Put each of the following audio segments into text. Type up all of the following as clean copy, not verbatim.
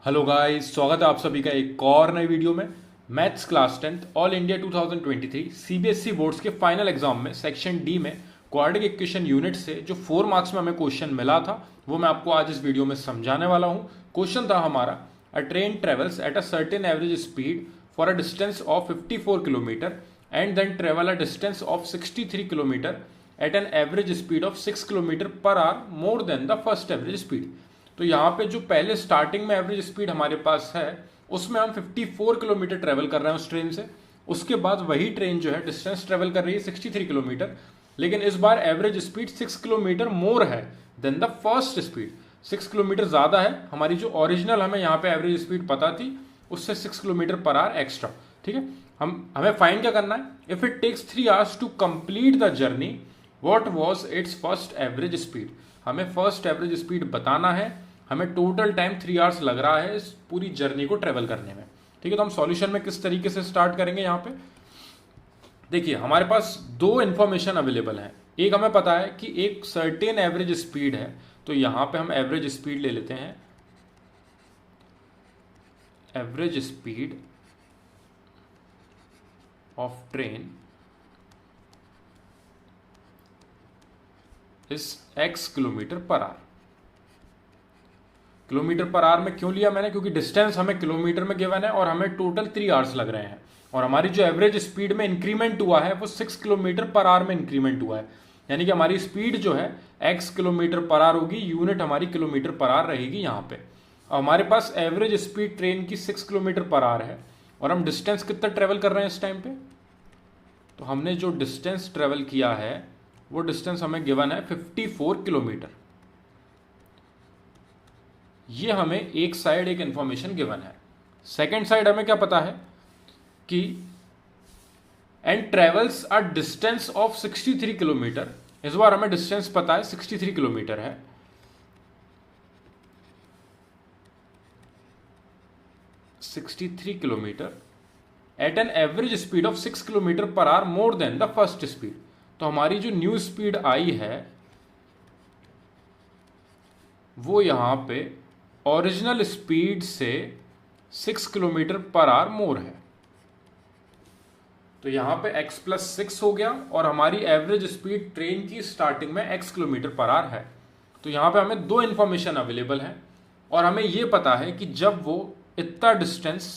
Hello guys, स्वागत है आप सभी का एक और नई वीडियो में। Maths class 10th all India 2023 CBSE boards के फाइनल एग्जाम में सेक्शन डी में क्वाड्रेटिक इक्वेशन यूनिट से जो 4 मार्क्स में हमें क्वेश्चन मिला था वो मैं आपको आज इस वीडियो में समझाने वाला हूं। क्वेश्चन था हमारा, a train travels at a certain average speed for a distance of 54 kilometre and then travel a distance of 63 kilometre at an average speed of 6 kilometre per hour more than the first average speed. तो यहाँ पे जो पहले starting में average speed हमारे पास है उसमें हम 54 किलोमीटर ट्रेवल कर रहे हैं उस ट्रेन से। उसके बाद वही ट्रेन जो है डिस्टेंस ट्रेवल कर रही है 63 किलोमीटर, लेकिन इस बार एवरेज स्पीड 6 किलोमीटर मोर है than the first speed. 6 kilometre ज्यादा है, हमारी जो ओरिजिनल हमें यहाँ पे एवरेज स्पीड पता थी उससे 6 किलोमीटर पर आवर एक्स्ट्रा। ठीक है, हमें फाइंड क्या करना है, if it takes 3 hours to complete the journey what was its first average speed. हमें फर्स्ट एवरेज स्पीड बताना है, हमें टोटल टाइम 3 आवर्स लग रहा है इस पूरी जर्नी को ट्रेवल करने में। ठीक है, तो हम सॉल्यूशन में किस तरीके से स्टार्ट करेंगे। यहाँ पे देखिए हमारे पास दो इंफॉर्मेशन अवेलेबल है। एक हमें पता है कि एक सर्टेन एवरेज स्पीड है, तो यहां पे हम एवरेज स्पीड ले लेते हैं। Average speed of train is x kilometre per our. Kilometre per our में क्यों लिया मैंने, क्योंकि डिस्टेंस हमें किलोमीटर में गिवन है और हमें टोटल 3 आवर्स लग रहे हैं और हमारी जो एवरेज स्पीड में इंक्रीमेंट हुआ है वो 6 किलोमीटर पर आवर में इंक्रीमेंट हुआ है। यानी कि हमारी स्पीड जो है x किलोमीटर पर आवर होगी, यूनिट हमारी किलोमीटर पर आवर रहेगी यहाँ पे। हमारे पास एवरेज स्पीड ट्रेन की 6 किलोमीटर पर आवर है और हम डिस्टेंस कितना ट्रेवल कर रहे हैं इस टाइम पे। तो हमने जो डिस्टेंस ट्रेवल किया है वो डिस्टेंस हमें गिवन है 54 किलोमीटर। ये हमें एक साइड एक इंफॉर्मेशन गिवन है। सेकेंड साइड हमें क्या पता है कि and travels a distance of 63 kilometre. इस बार हमें डिस्टेंस पता है 63 किलोमीटर है। Kilometre at an average speed of 6 kilometre per hour more than the first speed. तो हमारी जो न्यू स्पीड आई है वो यहां पे ओरिजिनल स्पीड से 6 किलोमीटर पर आवर मोर है। तो यहां पे x प्लस 6 हो गया और हमारी एवरेज स्पीड ट्रेन की स्टार्टिंग में x किलोमीटर पर आवर है। तो यहां पे हमें दो इंफॉर्मेशन अवेलेबल है और हमें यह पता है कि जब वो इतना डिस्टेंस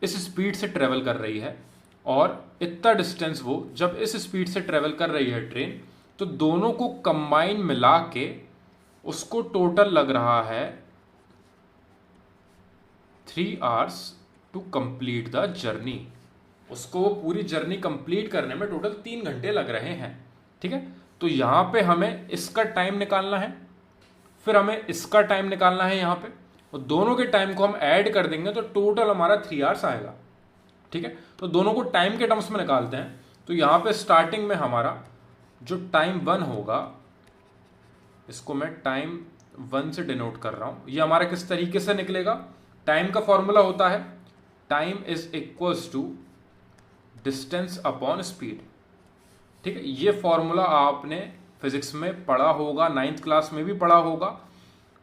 इस स्पीड से ट्रेवल कर रही है और इतना डिस्टेंस वो जब इस स्पीड से ट्रेवल कर रही है ट्रेन, तो दोनों को कंबाइन मिला के उसको टोटल लग रहा है 3 hours to complete the journey. उसको पूरी जर्नी कंप्लीट करने में टोटल 3 घंटे लग रहे हैं। ठीक है, तो यहां पे हमें इसका टाइम निकालना है, फिर हमें इसका टाइम निकालना है यहां पे, और दोनों के टाइम को हम ऐड कर देंगे तो टोटल हमारा 3 आवर्स आएगा। ठीक है, तो दोनों को टाइम के टर्म्स में निकालते हैं। तो यहां पे स्टार्टिंग में हमारा जो टाइम 1 होगा, इसको मैं टाइम 1 से डिनोट कर रहा हूं। ये हमारा किस तरीके से निकलेगा, टाइम का फॉर्मूला होता है time is equals to distance upon speed. ठीक है, ये फॉर्मूला आपने फिजिक्स में पढ़ा होगा, 9th क्लास में भी पढ़ा होगा।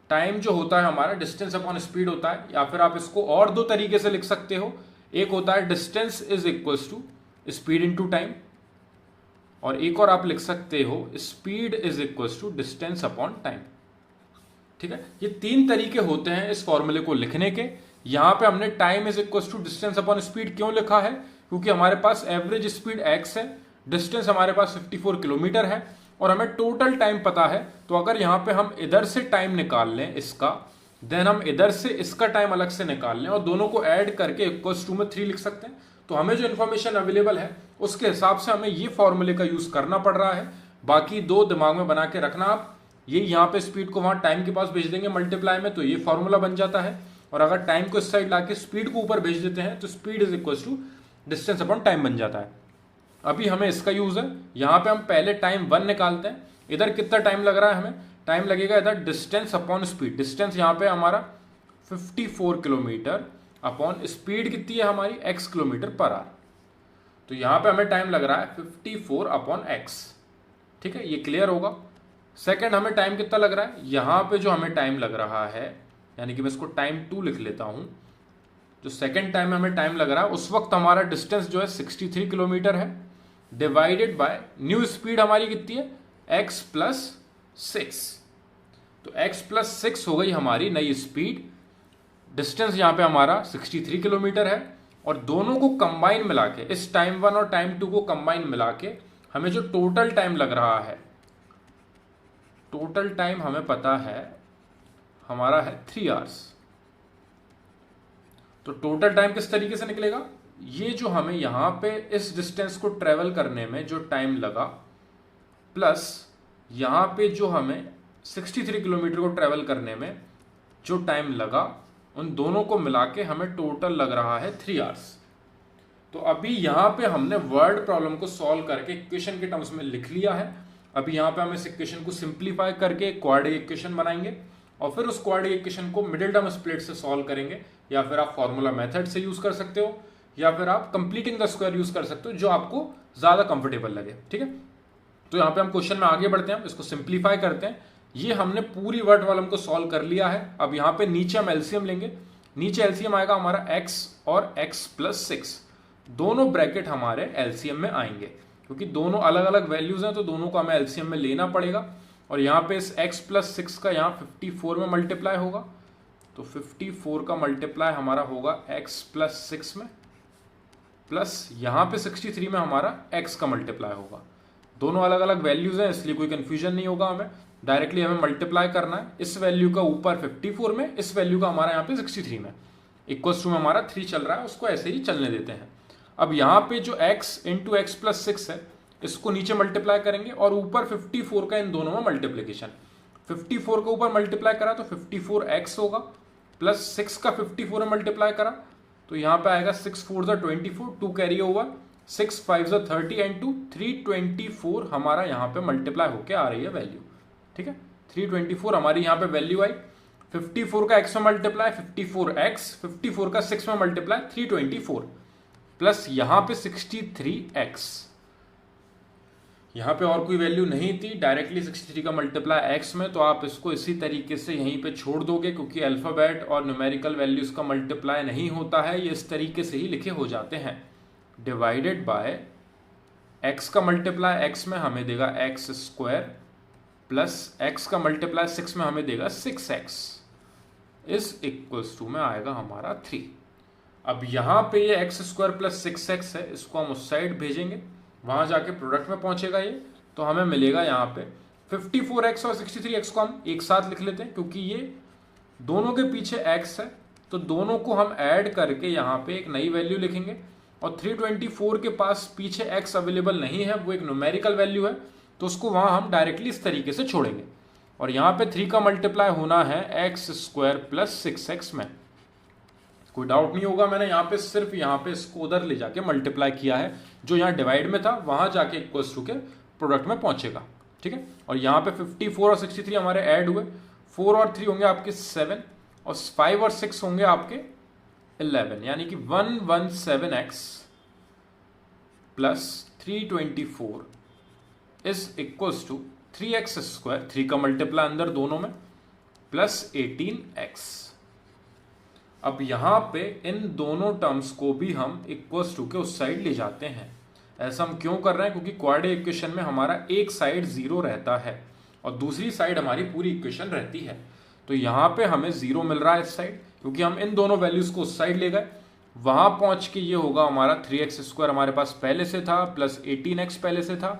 टाइम जो होता है हमारा डिस्टेंस अपॉन स्पीड होता है, या फिर आप इसको और दो तरीके से लिख सकते हो। एक होता है distance is equals to speed into time, और एक और आप लिख सकते हो speed is equals to distance upon time. ठीक है, ये 3 तरीके होते हैं इस फॉर्मूले को लिखने के। यहां पे हमने time is equals to distance upon speed क्यों लिखा है, क्योंकि हमारे पास एवरेज स्पीड x है, डिस्टेंस हमारे पास 54 किलोमीटर है और हमें टोटल टाइम पता है। तो अगर यहां पे हम इधर से टाइम निकाल लें इसका, देन हम इधर से इसका टाइम अलग से निकाल लें और दोनों को ऐड करके इक्वल्स टू में 3 लिख सकते हैं। तो हमें जो इन्फॉर्मेशन अवेलेबल है उसके हिसाब से हमें ये फॉर्मूले का यूज करना पड़ रहा है। बाकी दो दिमाग में बना के रखना आप, ये यहाँ पे स्पीड को वहां टाइम के पास भेज देंगे मल्टीप्लाई में, तो ये फॉर्मूला बन जाता है। और अगर टाइम को इस साइड लाके स्पीड को ऊपर भेज देते हैं तो speed is equal to distance upon time बन जाता है। अभी हमें इसका यूज है, यहां पे हम पहले टाइम 1 निकालते हैं। इधर कितना टाइम लग रहा है, हमें टाइम लगेगा इधर डिस्टेंस अपॉन स्पीड। डिस्टेंस यहां पे हमारा 54 किलोमीटर अपॉन स्पीड कितनी है हमारी x किलोमीटर पर आवर। तो यहां पे हमें टाइम लग रहा है 54 अपॉन x। ठीक है, ये क्लियर होगा। सेकंड, हमें टाइम कितना लग रहा है, यहां पे जो हमें टाइम लग रहा है यानी कि मैं इसको टाइम 2 लिख लेता हूं। जो सेकेंड टाइम हमें टाइम लग रहा है उस वक्त हमारा डिस्टेंस जो है 63 किलोमीटर है, डिवाइडेड बाय न्यू स्पीड हमारी कितनी है, x प्लस 6। तो x प्लस 6 हो गई हमारी नई स्पीड। डिस्टेंस यहां पे हमारा 63 किलोमीटर है, और दोनों को कंबाइन मिला के, इस टाइम 1 और टाइम 2 को कंबाइन मिला के हमें जो टोटल टाइम लग रहा है, टोटल टाइम हमें पता है हमारा है 3 आवर्स। तो टोटल टाइम किस तरीके से निकलेगा, ये जो हमें यहां पे इस डिस्टेंस को ट्रेवल करने में जो टाइम लगा, प्लस यहां पे जो हमें 63 किलोमीटर को ट्रेवल करने में जो टाइम लगा, उन दोनों को मिला के हमें टोटल लग रहा है 3 आवर्स। तो अभी यहां पे हमने वर्ड प्रॉब्लम को सॉल्व करके इक्वेशन के टर्म्स में लिख लिया है। अभी यहां पे हम इस इक्वेशन को सिंप्लीफाई करके क्वाड्रेटिक इक्वेशन बनाएंगे, और फिर उस क्वाड्रेटिक इक्वेशन को मिडिल टर्म स्प्लिट से सॉल्व करेंगे, या फिर आप फॉर्मूला मेथड से यूज कर सकते हो, या फिर आप कंप्लीटिंग द स्क्वायर यूज कर सकते हो, जो आपको ज्यादा कंफर्टेबल लगे। ठीक है, तो यहाँ पे हम क्वेश्चन में आगे बढ़ते हैं, इसको सिंप्लीफाई करते हैं। ये हमने पूरी वर्ड प्रॉब्लम को सॉल्व कर लिया है। अब यहाँ पे नीचे हम एलसीएम लेंगे। नीचे एलसीएम आएगा हमारा x और x प्लस 6, दोनों ब्रैकेट हमारे एलसीएम में आएंगे, क्योंकि दोनों अलग अलग वैल्यूज हैं तो दोनों को हमें एलसीएम में लेना पड़ेगा। और यहाँ पे इस x प्लस 6 का यहाँ 54 में मल्टीप्लाई होगा, तो 54 का मल्टीप्लाई हमारा होगा x प्लस 6 में, प्लस यहाँ पे 63 में हमारा x का मल्टीप्लाई होगा। दोनों अलग अलग वैल्यूज हैं, इसलिए कोई कंफ्यूजन नहीं होगा हमें। डायरेक्टली हमें मल्टीप्लाई करना है, इस वैल्यू का ऊपर 54 में, इस वैल्यू का हमारा यहाँ पे 63 में, इक्वल्स टू में हमारा 3 चल रहा है, उसको ऐसे ही चलने देते हैं। अब यहाँ पे जो x इंटू एक्स प्लस 6 है, इसको नीचे मल्टीप्लाई करेंगे, और ऊपर 54 का इन दोनों में मल्टीप्लीकेशन। 54 का ऊपर मल्टीप्लाई करा तो 54x होगा, प्लस 6 का 54 में मल्टीप्लाई करा तो यहाँ पे आएगा 6 4 24, 2 कैरी ओवर, 6 5 30 एंड 2 324 हमारा यहाँ पे मल्टीप्लाई होके आ रही है वैल्यू। ठीक है, 324 हमारी यहाँ पे वैल्यू आई। 54 का x में मल्टीप्लाई 54x, 54 का 6 में मल्टीप्लाई 324, प्लस यहाँ पे 63x। यहाँ पे और कोई वैल्यू नहीं थी, डायरेक्टली 63 का मल्टीप्लाई x में, तो आप इसको इसी तरीके से यहीं पे छोड़ दोगे, क्योंकि अल्फाबेट और न्यूमेरिकल वैल्यूज का मल्टीप्लाई नहीं होता है, ये इस तरीके से ही लिखे हो जाते हैं। डिवाइडेड बाय x का मल्टीप्लाई x में हमें देगा x स्क्वायर, प्लस x का मल्टीप्लाई 6 में हमें देगा 6x, इस इक्वल्स टू में आएगा हमारा 3। अब यहाँ पे ये x स्क्वायर प्लस 6x है, इसको हम उस साइड भेजेंगे, वहां जाके प्रोडक्ट में पहुंचेगा ये, तो हमें मिलेगा यहाँ पे 54x और 63x को हम एक साथ लिख लेते हैं, क्योंकि ये दोनों के पीछे x है, तो दोनों को हम ऐड करके यहाँ पे एक नई वैल्यू लिखेंगे। और 324 के पास पीछे x अवेलेबल नहीं है, वो एक न्यूमेरिकल वैल्यू है, तो उसको वहां हम डायरेक्टली इस तरीके से छोड़ेंगे। और यहाँ पे 3 का मल्टीप्लाई होना है x स्क्वायर प्लस 6x में। कोई डाउट नहीं होगा, मैंने यहाँ पे सिर्फ यहाँ पे इसको उधर ले जाके मल्टीप्लाई किया है, जो यहाँ डिवाइड में था वहां जाके इक्वल्स टू के प्रोडक्ट में पहुंचेगा। ठीक है, और यहाँ पे 54 और 63 हमारे ऐड हुए, 4 और 3 होंगे आपके 7, और 5 और 6 होंगे आपके 11, यानी कि 117x plus 324 is equals to 3x square, 3 का मल्टीप्लाई अंदर दोनों में, प्लस 18x। अब यहां पे इन दोनों टर्म्स को भी हम इक्वल्स टू के उस साइड ले जाते हैं। ऐसा हम क्यों कर रहे हैं, क्योंकि क्वाड्रेटिक इक्वेशन में हमारा एक साइड 0 रहता है और दूसरी साइड हमारी पूरी इक्वेशन रहती है। तो यहां पे हमें 0 मिल रहा है इस साइड, क्योंकि हम इन दोनों वैल्यूज को उस साइड ले गए। वहां पहुंच के ये होगा हमारा 3x स्क्वायर हमारे पास पहले से था, प्लस 18x पहले से था,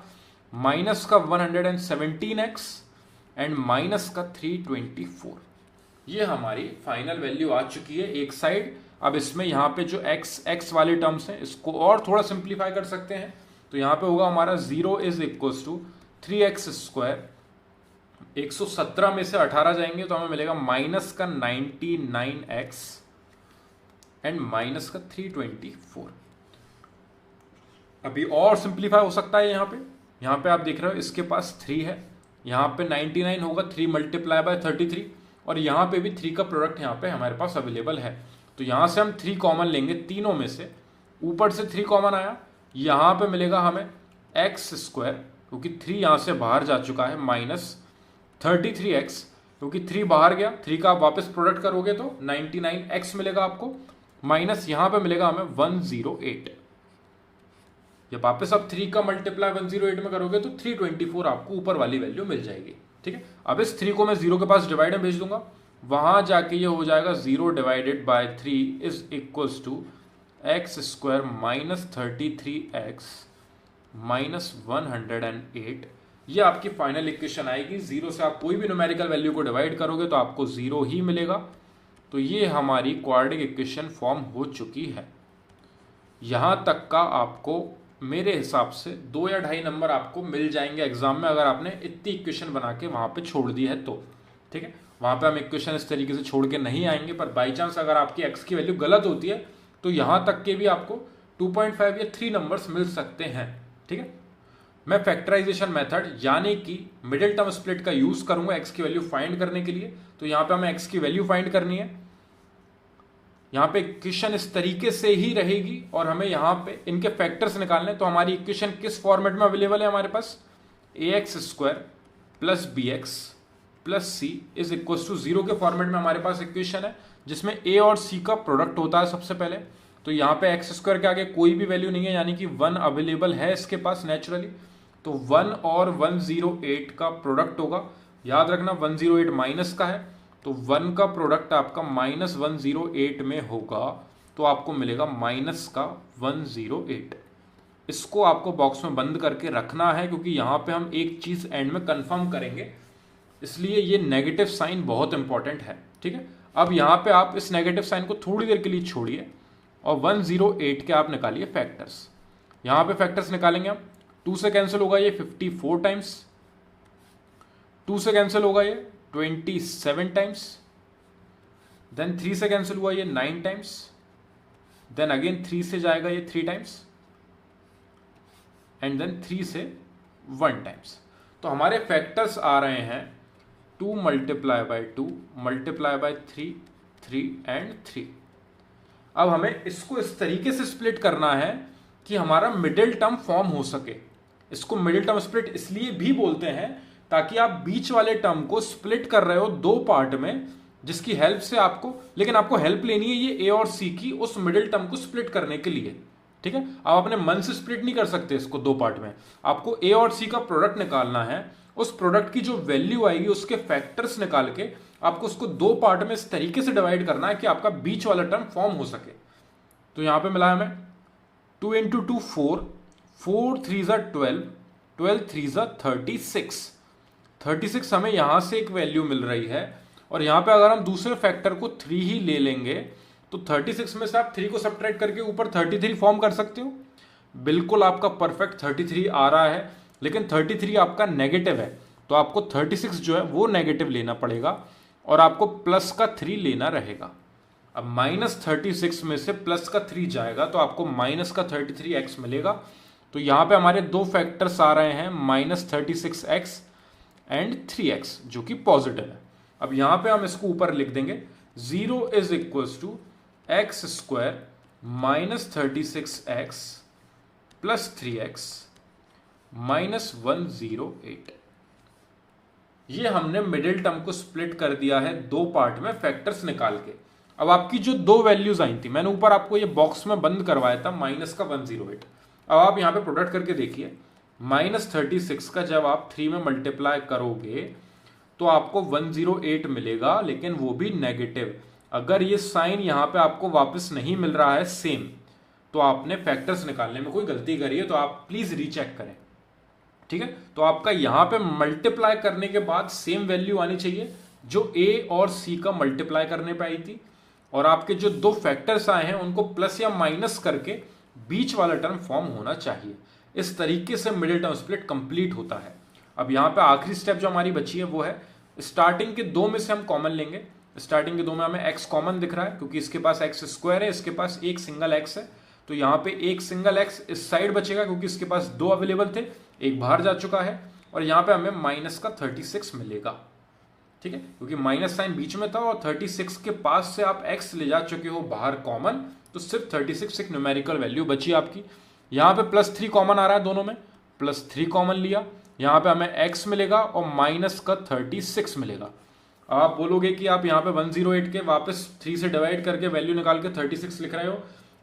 माइनस का 117x एंड माइनस का 324। ये हमारी फाइनल वैल्यू आ चुकी है एक साइड। अब इसमें यहाँ पे जो x वाले टर्म्स हैं इसको और थोड़ा सिंप्लीफाई कर सकते हैं, तो यहाँ पे होगा हमारा 0 is equals to 3x square, 117 में से 18 जाएंगे तो हमें मिलेगा माइनस का 99x एंड माइनस का 324। अभी और सिंप्लीफाई हो सकता है। यहाँ पे आप देख रहे हो इसके पास 3 है, यहाँ पे 99 होगा 3 मल्टीप्लाई बाय 33, और यहाँ पे भी 3 का प्रोडक्ट यहाँ पे हमारे पास अवेलेबल है। तो यहाँ से हम 3 कॉमन लेंगे तीनों में से, ऊपर से 3 कॉमन आया, यहाँ पे मिलेगा हमें x स्क्वायर, क्योंकि 3 यहाँ से बाहर जा चुका है, माइनस 33x, क्योंकि 3 बाहर गया, 3 का आप वापस प्रोडक्ट करोगे तो 99x मिलेगा आपको, माइनस यहां पे मिलेगा हमें 108। जब वापस आप 3 का मल्टीप्लाई 108 में करोगे तो 324 आपको ऊपर वाली वैल्यू मिल जाएगी। ठीक है, अब इस 3 को मैं 0 के पास डिवाइड में भेज दूंगा, वहां जाके ये हो जाएगा 0 divided by 3 is equals to x square minus 33x minus 108। ये आपकी फाइनल इक्वेशन आएगी। 0 से आप कोई भी न्यूमेरिकल वैल्यू को डिवाइड करोगे तो आपको 0 ही मिलेगा। तो ये हमारी क्वाड्रेटिक इक्वेशन फॉर्म हो चुकी है। यहां तक का आपको मेरे हिसाब से 2 या 2.5 नंबर आपको मिल जाएंगे एग्जाम में, अगर आपने इतनी इक्वेशन बना के वहां पे छोड़ दी है तो। ठीक है, वहां पे हम इक्वेशन इस तरीके से छोड़ के नहीं आएंगे, पर बाई चांस अगर आपकी एक्स की वैल्यू गलत होती है तो यहां तक के भी आपको 2.5 या 3 नंबर्स मिल सकते हैं। ठीक है, मैं फैक्टराइजेशन मेथड यानी कि मिडिल टर्म स्प्लिट का यूज करूंगा एक्स की वैल्यू फाइंड करने के लिए। तो यहां पे हमें एक्स की वैल्यू फाइंड करनी है। यहां पे इक्वेशन इस तरीके से ही रहेगी और हमें यहां पे इनके फैक्टर्स निकालने। तो हमारी इक्वेशन किस फॉर्मेट में अवेलेबल है हमारे पास, ax square plus bx plus c is equal to 0 के फॉर्मेट में हमारे पास इक्वेशन है, जिसमें a और c का प्रोडक्ट होता है सबसे पहले। तो यहाँ पे एक्स स्क्वायर के आगे कोई भी वैल्यू नहीं है, यानी कि 1 अवेलेबल है इसके पास नेचुरली। तो 1 और 108 का प्रोडक्ट होगा। याद रखना 108 माइनस का है, तो 1 का प्रोडक्ट आपका माइनस 108 में होगा, तो आपको मिलेगा माइनस का 108। इसको आपको बॉक्स में बंद करके रखना है, क्योंकि यहां पे हम एक चीज एंड में कंफर्म करेंगे, इसलिए ये नेगेटिव साइन बहुत इंपॉर्टेंट है। ठीक है, अब यहां पे आप इस नेगेटिव साइन को थोड़ी देर के लिए छोड़िए और 108 के आप निकालिए फैक्टर्स। यहां पे फैक्टर्स निकालेंगे हम, 2 से कैंसिल होगा ये 54 टाइम्स, 2 से कैंसिल होगा ये 27 टाइम्स, देन 3 से कैंसिल हुआ ये 9 टाइम्स, देन अगेन 3 से जाएगा ये 3 टाइम्स, एंड देन 3 से 1 टाइम्स। तो हमारे फैक्टर्स आ रहे हैं 2 multiply by 2 multiply by 3, 3 and 3। अब हमें इसको इस तरीके से स्प्लिट करना है कि हमारा मिडिल टर्म फॉर्म हो सके। इसको मिडिल टर्म स्प्लिट इसलिए भी बोलते हैं ताकि आप बीच वाले टर्म को स्प्लिट कर रहे हो 2 पार्ट में, जिसकी हेल्प से आपको, लेकिन आपको हेल्प लेनी है ये ए और सी की उस मिडिल टर्म को स्प्लिट करने के लिए। ठीक है, आप अपने मन से स्प्लिट नहीं कर सकते इसको 2 पार्ट में। आपको ए और सी का प्रोडक्ट निकालना है, उस प्रोडक्ट की जो वैल्यू आएगी उसके फैक्टर्स निकाल के आपको उसको 2 पार्ट में इस तरीके से डिवाइड करना है कि आपका बीच वाला टर्म फॉर्म हो सके। तो यहां पे मिला हमें 2 इंटू 2 4, 4 3 12, 12 3 36, 36 हमें यहां से एक वैल्यू मिल रही है। और यहां पे अगर हम दूसरे फैक्टर को 3 ही ले लेंगे तो 36 में से आप 3 को सब्ट्रैक्ट करके ऊपर 33 फॉर्म कर सकते हो। बिल्कुल आपका परफेक्ट 33 आ रहा है, लेकिन 33 आपका नेगेटिव है, तो आपको 36 जो है वो नेगेटिव लेना पड़ेगा और आपको प्लस का 3 लेना रहेगा। अब माइनस 36 में से प्लस का 3 जाएगा तो आपको माइनस का 33x मिलेगा। तो यहां पे हमारे 2 फैक्टर्स आ रहे हैं, माइनस 36x एंड 3x, जो कि पॉजिटिव है। अब यहां पे हम इसको ऊपर लिख देंगे, 0 is equals to x square minus 36x plus 3x minus 108। ये हमने मिडिल टर्म को स्प्लिट कर दिया है 2 पार्ट में फैक्टर्स निकाल के। अब आपकी जो 2 वैल्यूज आई थी, मैंने ऊपर आपको ये बॉक्स में बंद करवाया था माइनस का 108। अब आप यहां पे प्रोडक्ट करके देखिए, माइनस 36 का जब आप 3 में मल्टीप्लाई करोगे तो आपको 108 मिलेगा, लेकिन वो भी नेगेटिव। अगर ये साइन यहां पे आपको वापस नहीं मिल रहा है सेम, तो आपने फैक्टर्स निकालने में कोई गलती करी है, तो आप प्लीज रीचेक करें। ठीक है, तो आपका यहां पे मल्टीप्लाई करने के बाद सेम वैल्यू आनी चाहिए जो ए और सी का मल्टीप्लाई करने पे आई थी, और आपके जो 2 फैक्टर्स आए हैं उनको प्लस या माइनस करके बीच वाला टर्म फॉर्म होना चाहिए। इस तरीके से मिडिल टर्म स्प्लिट कंप्लीट होता है। अब यहां पे आखिरी स्टेप जो हमारी बची है वो है, स्टार्टिंग के 2 में से हम कॉमन लेंगे। स्टार्टिंग के 2 में हमें x कॉमन दिख रहा है, क्योंकि इसके पास x स्क्वायर है, इसके पास एक सिंगल x है। तो यहाँ पे एक सिंगल x इस साइड बचेगा, क्योंकि इसके पास 2 अवेलेबल थे, एक बाहर जा चुका है, और यहाँ पे हमें माइनस का 36 मिलेगा। ठीक है, क्योंकि माइनस साइन बीच में था और 36 के पास से आप x ले जा चुके हो बाहर कॉमन, तो सिर्फ 36 एक न्यूमेरिकल वैल्यू बची आपकी। यहाँ पे प्लस 3 कॉमन आ रहा है दोनों में, प्लस 3 कॉमन लिया, यहाँ पे हमें x मिलेगा और माइनस का 36 मिलेगा। आप बोलोगे कि आप यहाँ पे 108 के वापस 3 से डिवाइड करके वैल्यू निकाल के 36 लिख रहे हो,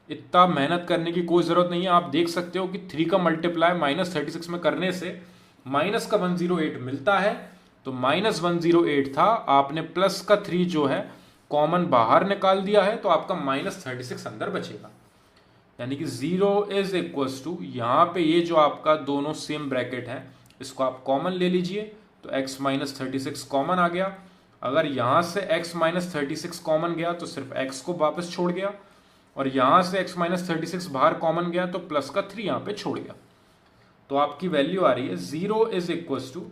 इतना मेहनत करने की कोई जरूरत नहीं है। आप देख सकते हो कि 3 का मल्टीप्लाई -36 में करने से माइनस का 108 मिलता है, तो -108 था, आपने प्लस का 3 जो है कॉमन बाहर निकाल दिया है, तो आपका -36 अंदर बचेगा। यानी कि 0 इज इक्वल्स टू, यहाँ पे ये जो आपका दोनों सेम ब्रैकेट है इसको आप कॉमन ले लीजिए, तो x -36 कॉमन आ गया। अगर यहाँ से x -36 कॉमन गया तो सिर्फ x को वापस छोड़ गया, और यहाँ से x -36 बाहर कॉमन गया तो प्लस का 3 यहाँ पे छोड़ गया। तो आपकी वैल्यू आ रही है 0 is equals to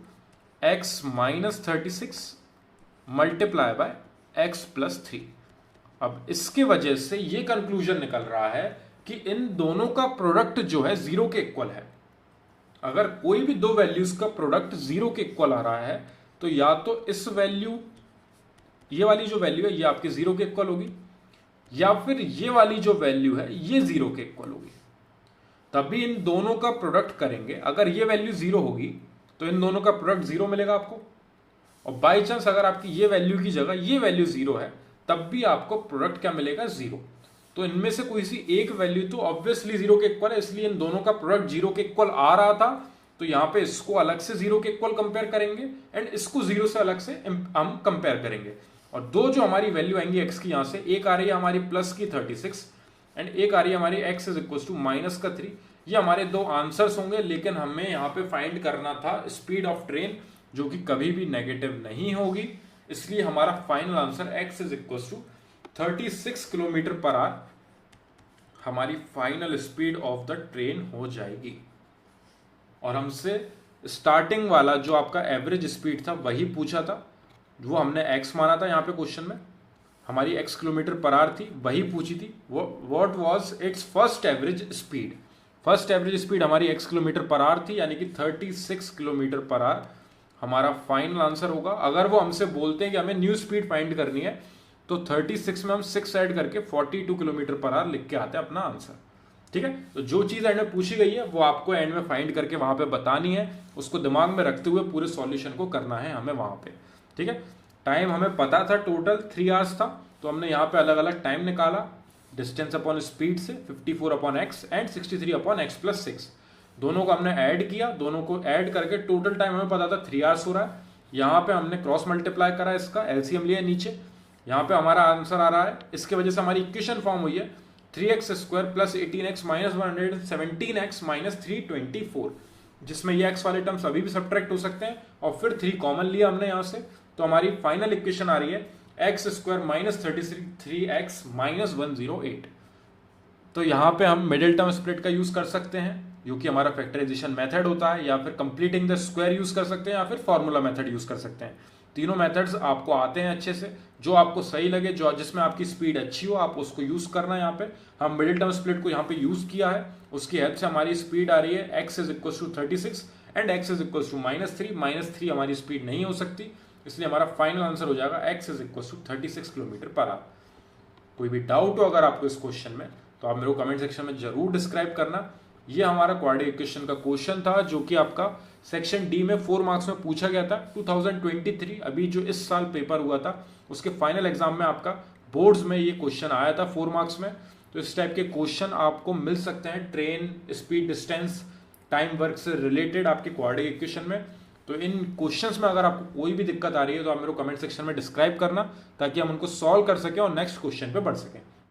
x -36 multiply by x plus 3। अब इसके वजह से ये कंक्लूजन निकल रहा है कि इन दोनों का प्रोडक्ट जो है 0 के इक्वल है। अगर कोई भी दो वैल्यूज का प्रोडक्ट 0 के इक्वल आ रहा है तो या तो इस वैल्यू, ये वाली जो वैल्यू है ये आपके 0 के इक्वल होगी, या फिर ये वाली जो वैल्यू है ये 0 के इक्वल होगी, तभी इन दोनों का प्रोडक्ट करेंगे। अगर ये वैल्यू 0 होगी तो इन दोनों का प्रोडक्ट 0 मिलेगा आपको, और बाई चांस अगर आपकी ये वैल्यू की जगह ये वैल्यू 0 है तब भी आपको प्रोडक्ट क्या मिलेगा, 0। तो इनमें से कोई सी एक वैल्यू तो ऑब्वियसली 0 के इक्वल है, इसलिए इन दोनों का प्रोडक्ट 0 के इक्वल आ रहा था, तो यहाँ पे इसको अलग से 0 के इक्वल कंपेयर करेंगे एंड इसको 0 से अलग से हम कंपेयर करेंगे। और दो जो हमारी वैल्यू आएंगी x की, यहाँ से एक आ रही है हमारी प्लस की 36 एंड एक आ रही है हमारी x is equal to minus का 3। ये हमारे दो आंसर्स होंगे, लेकिन हमें यहाँ पे फाइंड करना था स्पीड ऑफ ट्रेन जो कि कभी भी नेगेटिव नहीं होगी, इसलिए हमारा final answer x is equal to 36 kilometre per hour हमारी final speed of the train हो जाएगी। और हमसे स्टार्टिंग वाला जो आपका एवरेज स्पीड था वही पूछा था, वो हमने x माना था यहाँ पे क्वेश्चन में, हमारी x किलोमीटर पर आवर थी, वही पूछी थी। वो what was its first average speed. First average speed हमारी x किलोमीटर पर आवर थी, यानी कि 36 किलोमीटर पर आवर हमारा फाइनल आंसर होगा। अगर वो हमसे बोलते हैं कि हमें न्यू स्पीड फाइंड करनी है तो 36 में हम 6 ऐड करके 42 किलोमीटर पर आवर लिख के आते हैं अपना आंसर। ठीक है, तो जो चीज एंड में पूछी गई है वो आपको एंड में फाइंड करके वहां पे बतानी है, उसको दिमाग में रखते हुए पूरे सॉल्यूशन को करना है हमें वहां पे। ठीक है, टाइम हमें पता था टोटल 3 आवर्स था, तो हमने यहाँ पे अलग अलग टाइम निकाला डिस्टेंस अपॉन स्पीड से 54 upon x and 63 upon x plus 6। दोनों को हमने ऐड किया, दोनों को ऐड करके टोटल टाइम हमें पता था 3 आवर्स हो रहा है। यहाँ पे हमने क्रॉस मल्टीप्लाई करा, इसका एलसीएम लिया नीचे, यहाँ पे हमारा आंसर आ रहा है। इसके वजह से हमारी इक्वेशन फॉर्म हुई है 3x square plus 18x minus 117x minus 324, जिसमें ये x वाले टर्म्स अभी भी सब्ट्रैक्ट हो सकते हैं, और फिर 3 कॉमन लिया हमने यहाँ से, तो हमारी फाइनल इक्वेशन आ रही है x square minus 33x minus 108। तो यहाँ पे हम मिडिल टर्म स्प्लिट का यूज कर सकते हैं, जो कि हमारा फैक्टराइजेशन मेथड होता है, या फिर कंप्लीटिंग द स्क्वायर यूज कर सकते हैं, या फिर फॉर्मूला मेथड यूज कर सकते हैं। तीनों मेथड्स आपको आते हैं अच्छे से, जो आपको सही लगे, जो जिसमें आपकी स्पीड अच्छी हो आप उसको यूज करना है। यहाँ पे हम मिडिल टर्म स्प्लिट को यहाँ पे यूज किया है, उसकी हेल्प से हमारी स्पीड आ रही है x is equal to 36 and x is equal to -3 हमारी स्पीड नहीं हो सकती, इसलिए हमारा फाइनल आंसर हो जाएगा x is equal to 36 kilometre per hour. कोई भी डाउट हो अगर आपको इस क्वेश्चन में तो आप मेरे को कमेंट सेक्शन में जरूर डिस्क्राइब करना। ये हमारा क्वाड्रेटिक इक्वेशन का क्वेश्चन था, जो कि आपका सेक्शन डी में 4 मार्क्स में पूछा गया था 2023, अभी जो इस साल पेपर हुआ था उसके फाइनल एग्जाम में आपका बोर्ड्स में ये क्वेश्चन आया था 4 मार्क्स में। तो इस टाइप के क्वेश्चन आपको मिल सकते हैं train speed, distance, time, work से रिलेटेड आपके क्वाड्रेटिक इक्वेशन में। तो इन क्वेश्चंस में अगर आपको कोई भी दिक्कत आ रही है तो आप मेरे को कमेंट सेक्शन में डिस्क्राइब करना, ताकि हम उनको सॉल्व कर सकें और नेक्स्ट क्वेश्चन पे बढ़ सकें।